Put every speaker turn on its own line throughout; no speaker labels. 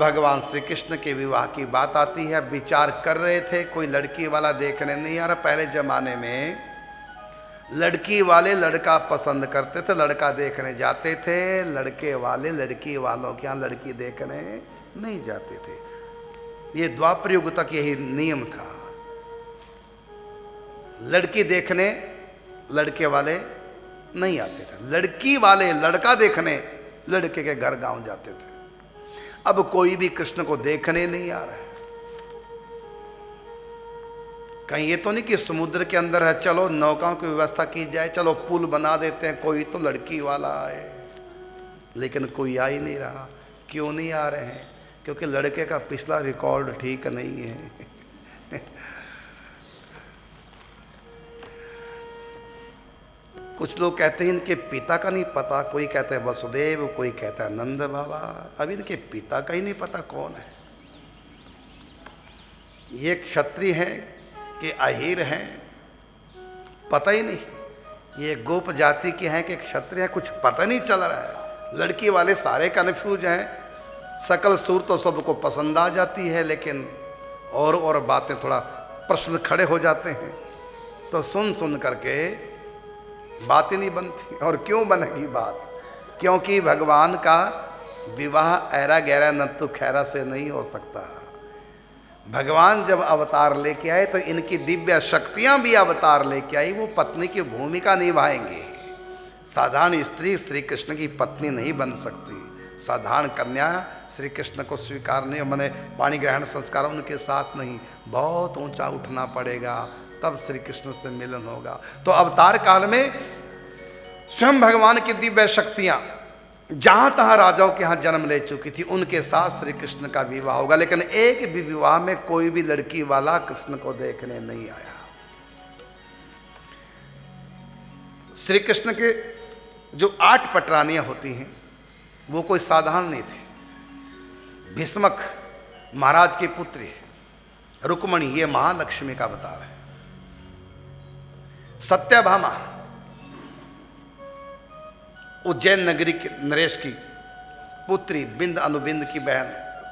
भगवान श्री कृष्ण के विवाह की बात आती है। विचार कर रहे थे, कोई लड़की वाला देखने नहीं आ रहा। पहले जमाने में लड़की वाले लड़का पसंद करते थे, लड़का देखने जाते थे, लड़के वाले लड़की वालों के यहाँ लड़की देखने नहीं जाते थे। ये द्वापर युग तक यही नियम था। लड़की देखने लड़के वाले नहीं आते थे, लड़की वाले लड़का देखने लड़के के घर गांव जाते थे। अब कोई भी कृष्ण को देखने नहीं आ रहा है। कहीं ये तो नहीं कि समुद्र के अंदर है, चलो नौकाओं की व्यवस्था की जाए, चलो पुल बना देते हैं, कोई तो लड़की वाला आए। लेकिन कोई आ ही नहीं रहा। क्यों नहीं आ रहे हैं? क्योंकि लड़के का पिछला रिकॉर्ड ठीक नहीं है। कुछ लोग कहते हैं इनके पिता का नहीं पता, कोई कहता है वसुदेव, कोई कहता है नंद बाबा। अब इनके पिता का ही नहीं पता कौन है। ये क्षत्रिय हैं कि अहीर हैं, पता ही नहीं। ये गोप जाति के हैं कि क्षत्रिय हैं, कुछ पता नहीं चल रहा है। लड़की वाले सारे कन्फ्यूज हैं। सकल सूर तो सबको पसंद आ जाती है, लेकिन और बातें थोड़ा प्रश्न खड़े हो जाते हैं। तो सुन सुन करके बात ही नहीं बनती। और क्यों बनेगी बात? क्योंकि भगवान का विवाह ऐरा गहरा नत्थु खैरा से नहीं हो सकता। भगवान जब अवतार लेके आए तो इनकी दिव्य शक्तियां भी अवतार लेके आई, वो पत्नी की भूमिका निभाएंगे। साधारण स्त्री श्री कृष्ण की पत्नी नहीं बन सकती। साधारण कन्या श्री कृष्ण को स्वीकार नहीं, मैंने पाणी ग्रहण संस्कार उनके साथ नहीं, बहुत ऊंचा उठना पड़ेगा, तब श्री कृष्ण से मिलन होगा। तो अवतार काल में स्वयं भगवान की दिव्य शक्तियां जहां तहां राजाओं के यहां जन्म ले चुकी थी, उनके साथ श्री कृष्ण का विवाह होगा। लेकिन एक भी विवाह में कोई भी लड़की वाला कृष्ण को देखने नहीं आया। श्री कृष्ण के जो 8 पटरानियां होती हैं वो कोई साधारण नहीं थी। भीष्मक महाराज की पुत्री रुक्मणी, ये महालक्ष्मी का अवतार है। सत्यभामा उज्जैन नगरी के नरेश की पुत्री, बिंद अनुबिंद की बहन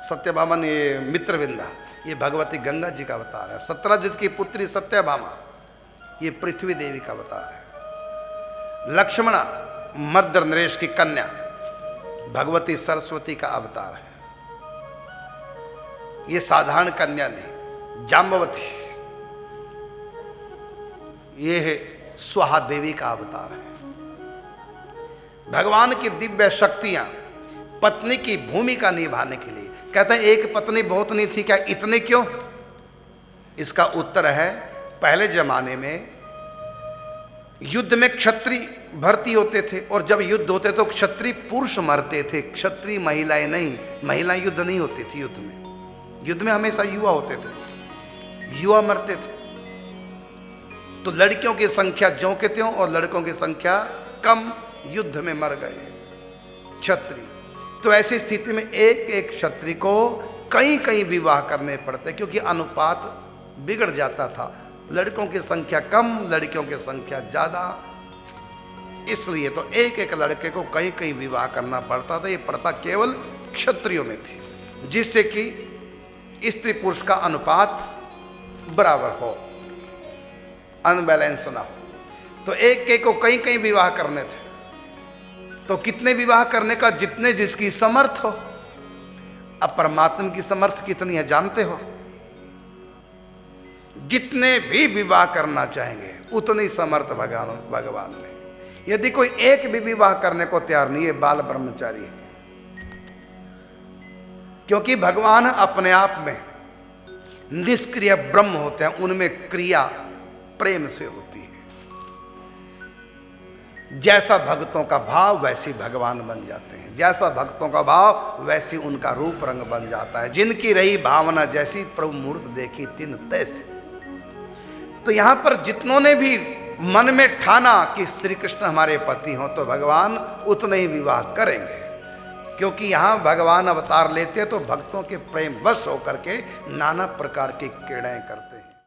सत्यभामा ने मित्रविंदा, ये भगवती गंगा जी का अवतार है। सत्यजित की पुत्री सत्यभामा, ये पृथ्वी देवी का अवतार है। लक्ष्मणा मर्द नरेश की कन्या, भगवती सरस्वती का अवतार है। ये साधारण कन्या नहीं। जाम्बवती, ये है स्वाहा देवी का अवतार है। भगवान की दिव्य शक्तियां पत्नी की भूमिका निभाने के लिए। कहते हैं एक पत्नी बहुत नहीं थी क्या, इतने क्यों? इसका उत्तर है, पहले जमाने में युद्ध में क्षत्रिय भर्ती होते थे, और जब युद्ध होते तो क्षत्रिय पुरुष मरते थे, क्षत्रिय महिलाएं नहीं। महिलाएं युद्ध नहीं होती थी। युद्ध में हमेशा युवा होते थे, युवा मरते थे। तो लड़कियों की संख्या ज्यों के त्यों और लड़कों की संख्या कम, युद्ध में मर गए क्षत्रिय। तो ऐसी स्थिति में एक एक क्षत्रिय को कई विवाह करने पड़ते, क्योंकि अनुपात बिगड़ जाता था। लड़कों की संख्या कम, लड़कियों की संख्या ज्यादा। इसलिए तो एक एक लड़के को कई विवाह करना पड़ता था। ये प्रथा केवल क्षत्रियों में थी, जिससे कि स्त्री पुरुष का अनुपात बराबर हो, अनबैलेंस ना हो। तो एक एक को कई विवाह करने थे। तो कितने विवाह करने का? जितने जिसकी समर्थ हो। अब परमात्मा की समर्थ कितनी है जानते हो? जितने भी विवाह करना चाहेंगे उतनी समर्थ भगवान में। यदि कोई एक भी विवाह करने को तैयार नहीं है, बाल ब्रह्मचारी है। क्योंकि भगवान अपने आप में निष्क्रिय ब्रह्म होते हैं, उनमें क्रिया प्रेम से होती है। जैसा भक्तों का भाव वैसी भगवान बन जाते हैं, जैसा भक्तों का भाव वैसी उनका रूप रंग बन जाता है। जिनकी रही भावना जैसी, प्रभु मूर्त देखी तिन तैसी। तो यहां पर जितनों ने भी मन में ठाना कि श्री कृष्ण हमारे पति हों, तो भगवान उतने ही विवाह करेंगे। क्योंकि यहाँ भगवान अवतार लेते हैं तो भक्तों के प्रेम वश होकर के नाना प्रकार की क्रीड़ाएं करते हैं।